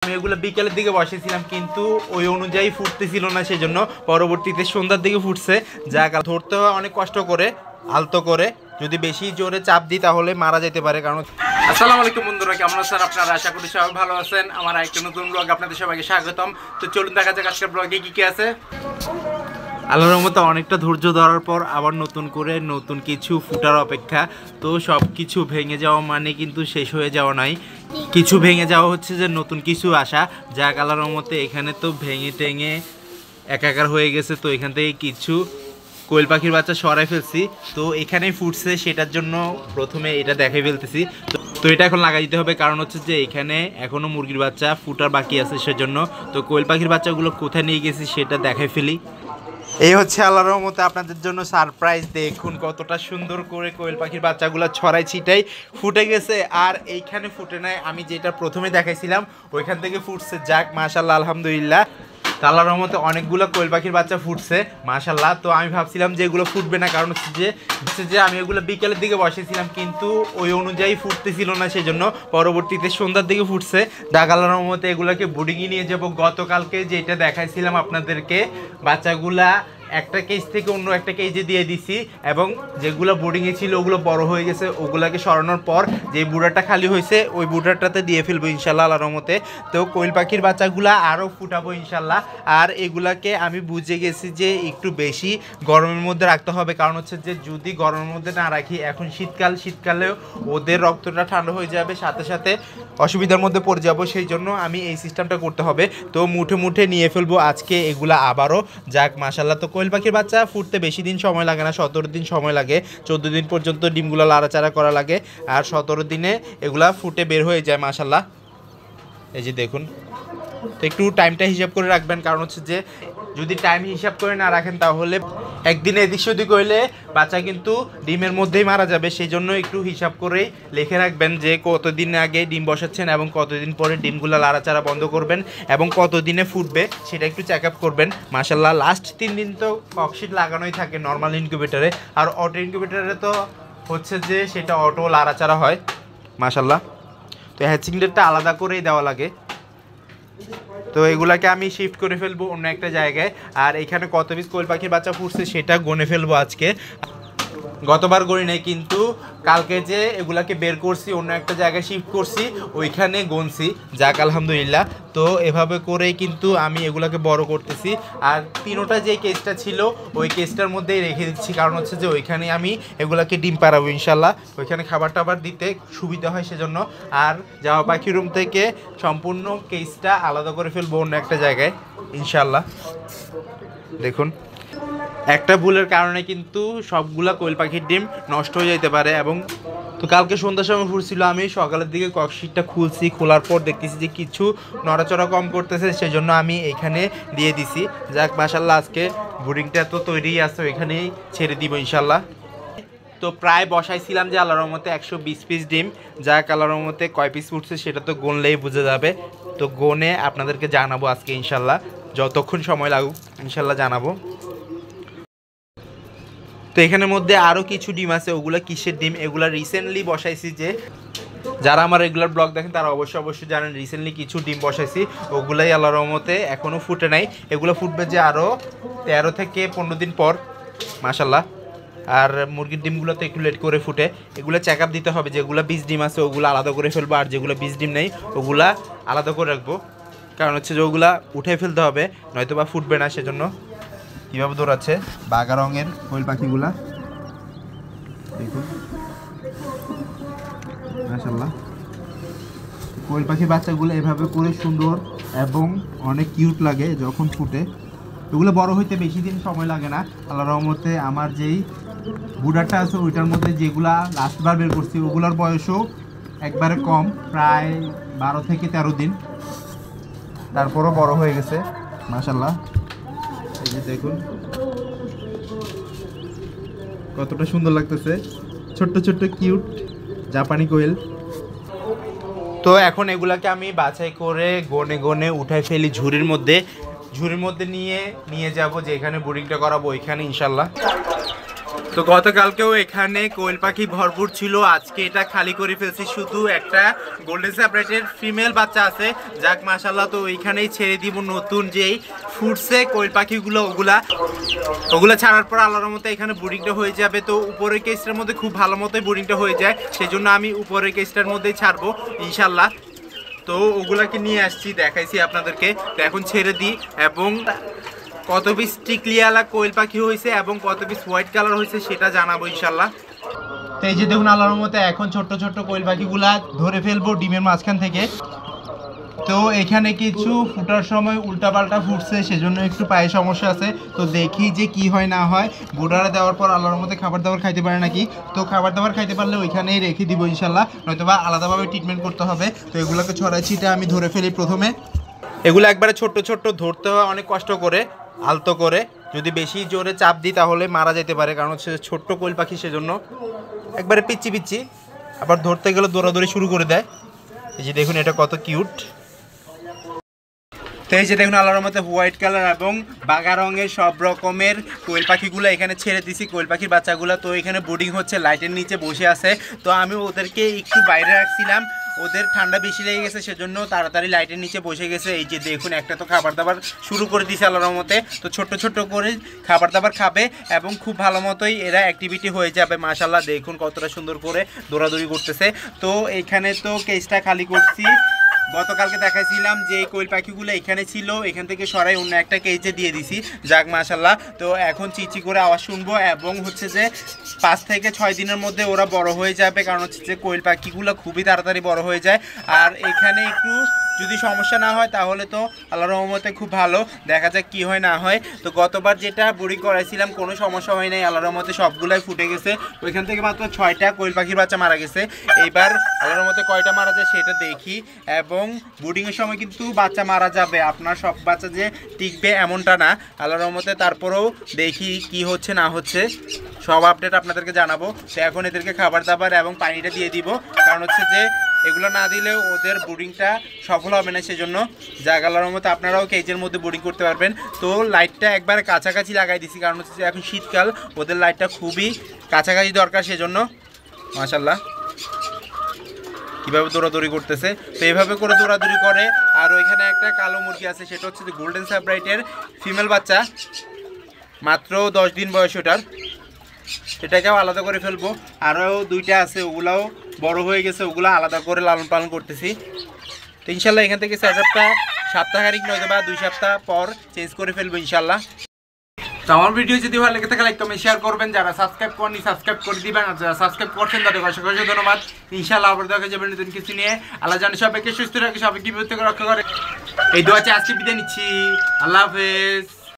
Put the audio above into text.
আমি এগুলো বিকেলের দিকে বসেছিলাম কিন্তু ওই অনুযায়ী ফুটতেছিল না, সেজন্য পরবর্তীতে সন্ধ্যার দিকে ফুটছে। যাক, ধরতে হয় অনেক কষ্ট করে, আলতো করে। যদি বেশি জোরে চাপ দিই তাহলে মারা যেতে পারে। কারণ আসসালামু আলাইকুম বন্ধুরা, কেমন আছেন আপনারা? আশা করি সবাই ভালো আছেন। আমার একটা নতুন ব্লগ আপনাদের সবাইকে স্বাগতম। তো চলুন দেখা যাক আজকের ব্লগে কি কি আছে। আল্লাহর রহমতে অনেকটা ধৈর্য ধরার পর আবার নতুন করে নতুন কিছু ফুটার অপেক্ষা। তো সব কিছু ভেঙে যাওয়া মানে কিন্তু শেষ হয়ে যাওয়া নাই, কিছু ভেঙে যাওয়া হচ্ছে যে নতুন কিছু আসা। যাক, আল্লাহর রহমতে এখানে তো ভেঙে টেঙে একাকার হয়ে গেছে। তো এখান থেকে কিছু কোয়েল পাখির বাচ্চা সরাই ফেলছি। তো এখানেই ফুটছে, সেটার জন্য প্রথমে এটা দেখাই ফেলতেছি। তো এটা এখন লাগাই দিতে হবে, কারণ হচ্ছে যে এখানে এখনও মুরগির বাচ্চা ফুটার বাকি আছে, সেজন্য। তো কোয়েল পাখির বাচ্চাগুলো কোথায় নিয়ে গেছি সেটা দেখাই ফেলি। এই হচ্ছে আল্লাহর রহমতে আপনাদের জন্য সারপ্রাইজ। দেখুন কতটা সুন্দর করে কোয়েল পাখির বাচ্চাগুলো ছড়াই ছিটাই ফুটে গেছে। আর এইখানে ফুটে নাই, আমি যেটা প্রথমে দেখাইছিলাম ওইখান থেকে ফুটছে। যাক, মাশাআল্লাহ, আলহামদুলিল্লাহ। আল্লাহর রহমতে অনেকগুলো কোয়েল পাখির বাচ্চা ফুটছে, মাশাআল্লাহ। তো আমি ভাবছিলাম যে এগুলো ফুটবে না, কারণ হচ্ছে যে আমি এগুলো বিকেলের দিকে বসেছিলাম কিন্তু ওই অনুযায়ী ফুটতেছিল না, সেজন্য পরবর্তীতে সন্ধ্যার দিকে ফুটছে। যাক, আল্লাহর রহমতে এগুলোকে বোর্ডিংয়ে নিয়ে যাব। গতকালকে যেটা দেখাইছিলাম আপনাদেরকে, বাচ্চাগুলা একটা কেজ থেকে অন্য একটা কেজে দিয়ে দিছি, এবং যেগুলো বোর্ডিংয়ে ছিল ওগুলো বড় হয়ে গেছে। ওগুলোকে সরানোর পর যে বুড়াটা খালি হয়েছে ওই বুড়াটাতে দিয়ে ফেলবো ইনশাল্লাহ আল্লাহর রহমতে। তো কোয়েল পাখির বাচ্চাগুলা আরও ফুটাবো ইনশাল্লাহ। আর এগুলাকে আমি বুঝে গেছি যে একটু বেশি গরমের মধ্যে রাখতে হবে, কারণ হচ্ছে যে যদি গরমের মধ্যে না রাখি, এখন শীতকালেও ওদের রক্তটা ঠান্ডা হয়ে যাবে, সাথে সাথে অসুবিধার মধ্যে পড়ে যাব। সেই জন্য আমি এই সিস্টেমটা করতে হবে। তো মুঠে মুঠে নিয়ে ফেলবো আজকে এগুলা আবারও। যাক, মাশাআল্লাহ। তো কোয়েল পাখির বাচ্চা ফুটতে বেশি দিন সময় লাগে না, 17 দিন সময় লাগে। 14 দিন পর্যন্ত ডিমগুলো লাড়াচাড়া করা লাগে, আর 17 দিনে এগুলা ফুটে বের হয়ে যায়, মাশাআল্লাহ। এই যে দেখুন। তো একটু টাইমটা হিসাব করে রাখবেন, কারণ হচ্ছে যে যদি টাইম হিসাব করে না রাখেন তাহলে একদিনে এদিক সেদিক হইলে বাচ্চা কিন্তু ডিমের মধ্যেই মারা যাবে। সেই জন্য একটু হিসাব করেই লিখে রাখবেন যে কতদিন আগে ডিম বসাচ্ছেন এবং কতদিন পরে ডিমগুলো লাড়াচাড়া বন্ধ করবেন এবং কতদিনে ফুটবে সেটা একটু চেক আপ করবেন। মাশাআল্লাহ, লাস্ট 3 দিন তো ককশিট লাগানোই থাকে নর্মাল ইনকিউবেটরে, আর অটো ইনকিউবেটরে তো হচ্ছে যে সেটা অটো লাড়াচাড়া হয়, মাশাআল্লাহ। তো হ্যাচিং ডেটটা আলাদা করেই দেওয়া লাগে। তো এগুলাকে আমি শিফট করে ফেলবো অন্য একটা জায়গায়। আর এখানে কত পিস কোয়েল পাখির বাচ্চা ফুটছে সেটা গনে ফেলবো আজকে। গতবার গণি নাই, কিন্তু কালকে যে এগুলাকে বের করছি অন্য একটা জায়গায় শিফট করছি, ওইখানে গনছি। যাক, আলহামদুলিল্লাহ। তো এভাবে করেই কিন্তু আমি এগুলাকে বড় করতেছি। আর তিনোটা যে কেসটা ছিল ওই কেসটার মধ্যেই রেখে দিচ্ছি, কারণ হচ্ছে যে ওইখানে আমি এগুলাকে ডিম পাড়াবো ইনশাল্লাহ। ওইখানে খাবার টাবার দিতে সুবিধা হয় সেজন্য। আর জামা পাখি রুম থেকে সম্পূর্ণ কেসটা আলাদা করে ফেলবো অন্য একটা জায়গায় ইনশাল্লাহ। দেখুন, একটা ভুলের কারণে কিন্তু সবগুলা কোয়েল পাখির ডিম নষ্ট হয়ে যেতে পারে। এবং তো কালকে সন্ধ্যার সময় ফুটছিল, আমি সকালের দিকে ককশিটটা খুলছি, খোলার পর দেখতেছি যে কিছু নড়াচড়া কম করতেছে, সেই জন্য আমি এখানে দিয়ে দিছি। যাক, মাশাআল্লাহ, আজকে বোর্ডিংটা তো তৈরিই আছে, ওইখানেই ছেড়ে দিব ইনশাল্লাহ। তো প্রায় বসাইছিলাম যে আল্লাহর রহমতে 120 পিস ডিম। যাক, আল্লাহর রহমতে কয় পিস ফুটছে সেটা তো গনলেই বোঝা যাবে। তো গনে আপনাদেরকে জানাবো আজকে ইনশাল্লাহ, যতক্ষণ সময় লাগুক ইনশাল্লাহ জানাবো। তো এখানের মধ্যে আরও কিছু ডিম আছে, ওগুলো কিসের ডিম, এগুলো রিসেন্টলি বসাইছি। যে যারা আমার রেগুলার ব্লগ দেখেন তারা অবশ্যই জানেন রিসেন্টলি কিছু ডিম বসাইছি, ওগুলাই আল্লাহর রহমতে এখনও ফুটে নাই। এগুলো ফুটবে যে আরও 13 থেকে 15 দিন পর, মাশাআল্লাহ। আর মুরগির ডিমগুলো তো একটু লেট করে ফুটে, এগুলো চেক আপ দিতে হবে। যেগুলো বীজ ডিম আছে ওগুলো আলাদা করে ফেলবো, আর যেগুলো বীজ ডিম নেই ওগুলা আলাদা করে রাখবো, কারণ হচ্ছে যে ওগুলা উঠে ফেলতে হবে, নয়তো বা ফুটবে না। সেজন্য কীভাবে দৌড়াচ্ছে বাঘা রঙের কোয়েল পাখিগুলা, দেখুন, মাশাআল্লাহ। কোয়েল পাখির বাচ্চাগুলো এভাবে করে সুন্দর এবং অনেক কিউট লাগে যখন ফুটে। এগুলো বড় হইতে বেশি দিন সময় লাগে না আল্লাহর রহমতে। আমার যেই বুড়াটা আছে ওইটার মধ্যে যেগুলা লাস্টবার বের করছি ওগুলোর বয়সও একবারে কম, প্রায় 12 থেকে 13 দিন, তারপরও বড় হয়ে গেছে, মাশাআল্লাহ। এই যে দেখুন কতটা সুন্দর লাগতেছে, ছোট্ট ছোট্ট কিউট জাপানি কোয়েল। তো এখন এগুলাকে আমি বাছাই করে গনে গনে উঠাই ফেলি ঝুড়ির মধ্যে নিয়ে যাব, যেখানে বোর্ডিংটা করাবো ওইখানে ইনশাল্লাহ। তো গতকালকেও এখানে কোয়েল পাখি ভরপুর ছিল, আজকে এটা খালি করে ফেলছি। শুধু একটা গোল্ডেন স্যাপারেটের ফিমেল বাচ্চা আছে, যাক মাশাল্লাহ। তো এইখানেই ছেড়ে দিব নতুন যেই ফুটছে কোয়েল পাখিগুলো, ওগুলা ছাড়ার পর আল্লাহর মতো এখানে বোর্ডিংটা হয়ে যাবে। তো উপরের কেসটার মধ্যে খুব ভালো মতোই বোর্ডিংটা হয়ে যায়, সেই জন্য আমি উপরের কেসটার মধ্যেই ছাড়বো ইনশাল্লাহ। তো ওগুলাকে নিয়ে আসছি, দেখাইছি আপনাদেরকে। তো এখন ছেড়ে দিই, এবং কত পিস টিকলিয়ালা কোয়েল পাখি হয়েছে এবং কত পিস হোয়াইট কালার হয়েছে সেটা জানাবো ইনশাল্লাহ। তো এই যে দেখুন আল্লাহর মতো এখন ছোট্ট ছোট্ট কোয়েল পাখিগুলা ধরে ফেলবো ডিমের মাঝখান থেকে। তো এখানে কিছু ফুটার সময় উল্টাপাল্টা ফুটছে, সেজন্য একটু পায়ে সমস্যা আছে। তো দেখি যে কি হয় না হয়। বুডারে দেওয়ার পর আল্লাহর মধ্যে খাবার দাবার খাইতে পারে নাকি। তো খাবার দাবার খাইতে পারলে ওইখানেই রেখে দিব ইনশাল্লাহ, নয়তোবা আলাদাভাবে ট্রিটমেন্ট করতে হবে। তো এগুলোকে ছড়াছিটা আমি ধরে ফেলি প্রথমে। এগুলো একবারে ছোট্ট ছোট্ট, ধরতে হয় অনেক কষ্ট করে, আলতো করে। যদি বেশি জোরে চাপ দিই তাহলে মারা যেতে পারে, কারণ হচ্ছে ছোট্ট কোয়েল পাখি, সেজন্য একবারে পিচ্ছি পিচ্ছি। আবার ধরতে গেলে দৌড়াদৌড়ি শুরু করে দেয়। এই যে দেখুন এটা কত কিউট। তো এই যে দেখুন আল্লাহর মধ্যে হোয়াইট কালার এবং বাঘা রঙের সব রকমের কোয়েল পাখিগুলো এখানে ছেড়ে দিছি, কোয়েল পাখির বাচ্চাগুলো। তো এখানে বোর্ডিং হচ্ছে, লাইটের নিচে বসে আছে। তো আমি ওদেরকে একটু বাইরে রাখছিলাম, ওদের ঠান্ডা বেশি লেগে গেছে, সেজন্য তাড়াতাড়ি লাইটের নিচে বসে গেছে। এই যে দেখুন একটা তো খাবার দাবার শুরু করে দিয়েছে আল্লাহর মতে। তো ছোট্ট ছোট্ট করে খাবার দাবার খাবে এবং খুব ভালো মতোই এরা অ্যাক্টিভিটি হয়ে যাবে মাশাল্লাহ। দেখুন কতটা সুন্দর করে দৌড়াদৌড়ি করতেছে। তো এইখানে তো কেসটা খালি করছি। গতকালকে দেখাইছিলাম যে কোয়েল পাখিগুলো এখানে ছিল, এখান থেকে সরাই অন্য একটা কেজে দিয়ে দিছি, যাক মাশাল্লাহ। তো এখন চিচি করে আওয়াজ শুনবো, এবং হচ্ছে যে 5 থেকে 6 দিনের মধ্যে ওরা বড় হয়ে যাবে, কারণ হচ্ছে যে কোয়েল পাখিগুলো খুবই তাড়াতাড়ি বড় হয়ে যায়। আর এখানে একটু যদি সমস্যা না হয় তাহলে তো আল্লাহর রহমতে খুব ভালো, দেখা যাক কি হয় না হয়। তো গতবার যেটা বুড়ি করাইছিলাম কোনো সমস্যা হয় নাই, আল্লাহর রহমতে সবগুলাই ফুটে গেছে। ওইখান থেকে মাত্র 6টা কোয়েল পাখির বাচ্চা মারা গেছে। এইবার আল্লাহর রহমতে কয়টা মারা যায় সেটা দেখি। এবং বুডিংয়ের সময় কিন্তু বাচ্চা মারা যাবে, আপনার সব বাচ্চা যে টিকবে এমনটা না আল্লাহর রহমতে। তারপরেও দেখি কি হচ্ছে না হচ্ছে, সব আপডেট আপনাদেরকে জানাবো। তো এখন এদেরকে খাবার দাবার এবং পানিটা দিয়ে দিব, কারণ হচ্ছে যে এগুলো না দিলেও ওদের বোর্ডিংটা সফল হবে না, সেজন্য জায়গার মতো আপনারাও কেজের মধ্যে বোর্ডিং করতে পারবেন। তো লাইটটা একবার কাছাকাছি লাগাই দিছি, কারণ হচ্ছে যে এখন শীতকাল, ওদের লাইটটা খুবই কাছাকাছি দরকার, সেজন্য মাশাল্লাহ কীভাবে দৌড়াদৌড়ি করতেছে। তো এইভাবে করে দৌড়াদৌড়ি করে। আর ওইখানে একটা কালো মুরগি আছে, সেটা হচ্ছে যে গোল্ডেন স্যাপারেটের ফিমেল বাচ্চা, মাত্র 10 দিন বয়স ওটার। এটাকেও আলাদা করে ফেলবো। আরও 2টা আছে, ওগুলাও বড় হয়ে গেছে, ওগুলো আলাদা করে লালন পালন করতেছি। তো ইনশাল্লাহ এখান থেকে সেটআপটা সপ্তাহখানিক নয়তো বা 2 সপ্তাহ পর চেঞ্জ করে ফেলবো ইনশাল্লাহ। তো আমার ভিডিও যদি ভালো লেগে থাকে লাইক কমেন্ট শেয়ার করবেন, যারা সাবস্ক্রাইব করেনি সাবস্ক্রাইব করে দিবেন, আর যারা সাবস্ক্রাইব করছেন তাদের অসংখ্য ধন্যবাদ। ইনশাল্লাহ আবার দেখা যাবে নতুন কিছু নিয়ে। আল্লাহ জানে সবাইকে সুস্থ রাখে, সবাইকে বিপদ থেকে রক্ষা করে। এই দোয়া চেয়ে আজকে বিদায় নিচ্ছি। আল্লাহ হাফেজ।